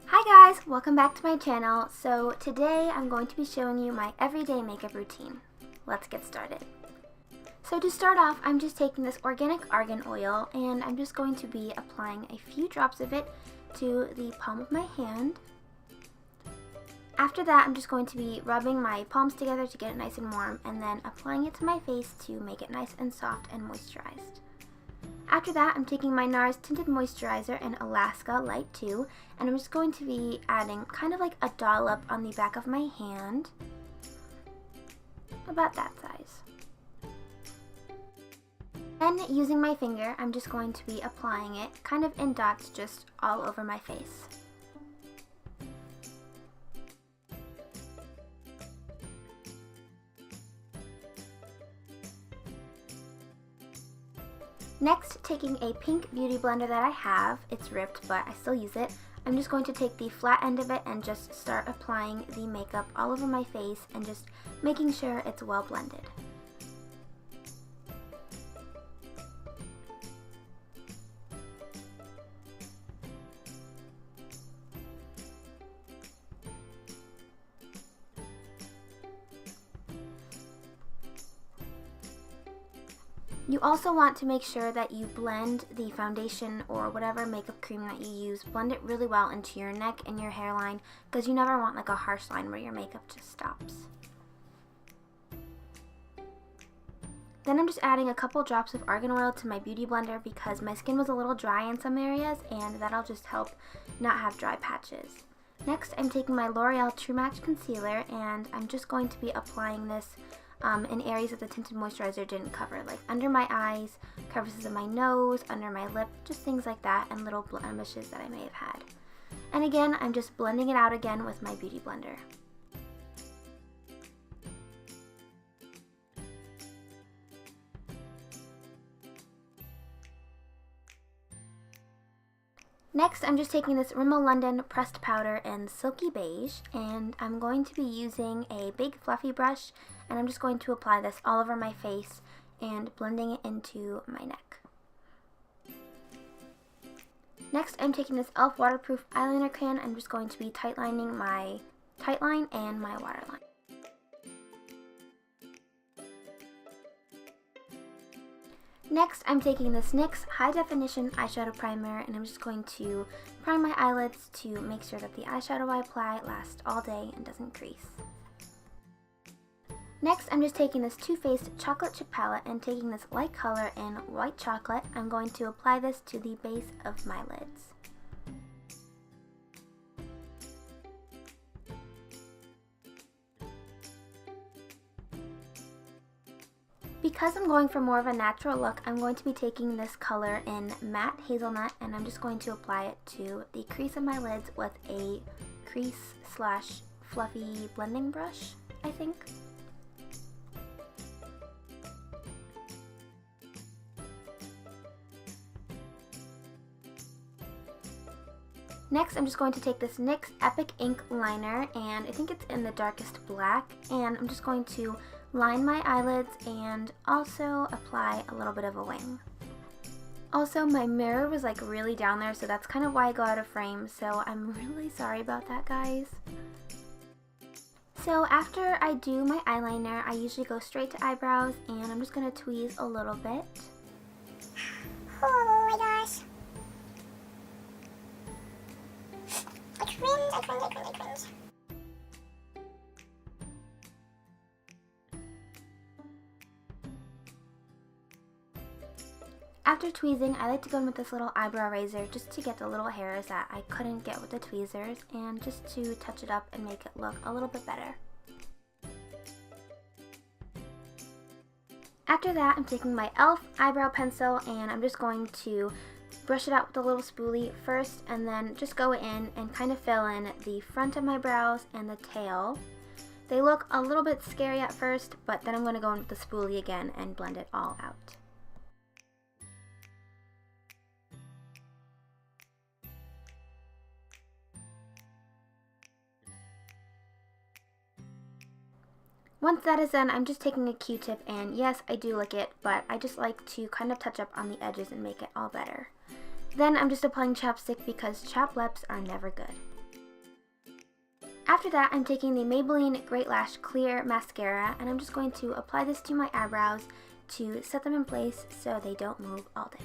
Hi guys, welcome back to my channel. So today I'm going to be showing you my everyday makeup routine. Let's get started. So to start off, I'm just taking this organic argan oil and I'm just going to be applying a few drops of it to the palm of my hand. After that, I'm just going to be rubbing my palms together to get it nice and warm and then applying it to my face to make it nice and soft and moisturized. After that, I'm taking my NARS Tinted Moisturizer in Alaska Light 2, and I'm just going to be adding kind of like a dollop on the back of my hand, about that size. Then, using my finger, I'm just going to be applying it kind of in dots just all over my face. Next, taking a pink beauty blender that I have, it's ripped but I still use it, I'm just going to take the flat end of it and just start applying the makeup all over my face and just making sure it's well blended. You also want to make sure that you blend the foundation or whatever makeup cream that you use, blend it really well into your neck and your hairline, because you never want like a harsh line where your makeup just stops. Then I'm just adding a couple drops of argan oil to my beauty blender because my skin was a little dry in some areas and that'll just help not have dry patches. Next, I'm taking my L'Oreal True Match Concealer and I'm just going to be applying this in areas that the tinted moisturizer didn't cover, like under my eyes, crevices of my nose, under my lip, just things like that, and little blemishes that I may have had. And again, I'm just blending it out again with my beauty blender. Next, I'm just taking this Rimmel London pressed powder in Silky Beige, and I'm going to be using a big fluffy brush, and I'm just going to apply this all over my face and blending it into my neck. Next, I'm taking this e.l.f. waterproof eyeliner can. I'm just going to be tightlining my tightline and my waterline. Next, I'm taking this NYX High Definition Eyeshadow Primer and I'm just going to prime my eyelids to make sure that the eyeshadow I apply lasts all day and doesn't crease. Next, I'm just taking this Too Faced Chocolate Chip Palette and taking this light color in White Chocolate. I'm going to apply this to the base of my lids. Because I'm going for more of a natural look, I'm going to be taking this color in Matte Hazelnut and I'm just going to apply it to the crease of my lids with a crease slash fluffy blending brush, I think. Next, I'm just going to take this NYX Epic Ink Liner, and I think it's in the darkest black, and I'm just going to line my eyelids and also apply a little bit of a wing. Also, my mirror was like really down there, so that's kind of why I go out of frame, so I'm really sorry about that, guys. So after I do my eyeliner, I usually go straight to eyebrows, and I'm just going to tweeze a little bit. Oh my gosh. I cringe. After tweezing, I like to go in with this little eyebrow razor just to get the little hairs that I couldn't get with the tweezers and just to touch it up and make it look a little bit better. After that, I'm taking my e.l.f. eyebrow pencil and I'm just going to brush it out with a little spoolie first and then just go in and kind of fill in the front of my brows and the tail. They look a little bit scary at first, but then I'm going to go in with the spoolie again and blend it all out. Once that is done, I'm just taking a Q-tip and yes, I do lick it, but I just like to kind of touch up on the edges and make it all better. Then I'm just applying chapstick because chapped lips are never good. After that, I'm taking the Maybelline Great Lash Clear Mascara, and I'm just going to apply this to my eyebrows to set them in place so they don't move all day.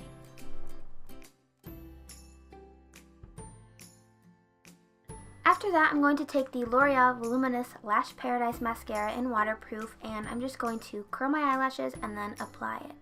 After that, I'm going to take the L'Oreal Voluminous Lash Paradise Mascara in Waterproof, and I'm just going to curl my eyelashes and then apply it.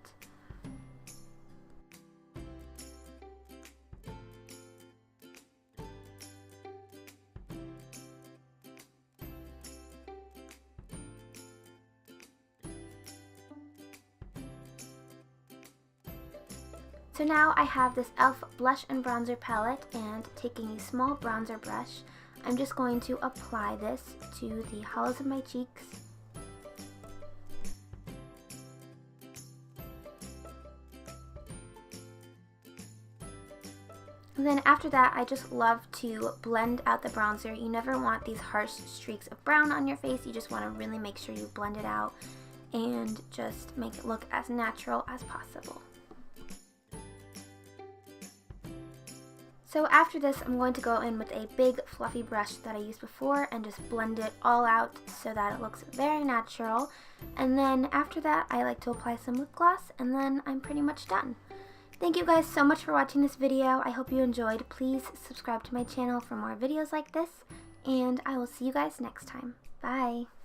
So now I have this e.l.f. blush and bronzer palette, and taking a small bronzer brush, I'm just going to apply this to the hollows of my cheeks. And then after that, I just love to blend out the bronzer. You never want these harsh streaks of brown on your face. You just want to really make sure you blend it out and just make it look as natural as possible. So after this, I'm going to go in with a big fluffy brush that I used before and just blend it all out so that it looks very natural. And then after that, I like to apply some lip gloss, and then I'm pretty much done. Thank you guys so much for watching this video. I hope you enjoyed. Please subscribe to my channel for more videos like this, and I will see you guys next time. Bye!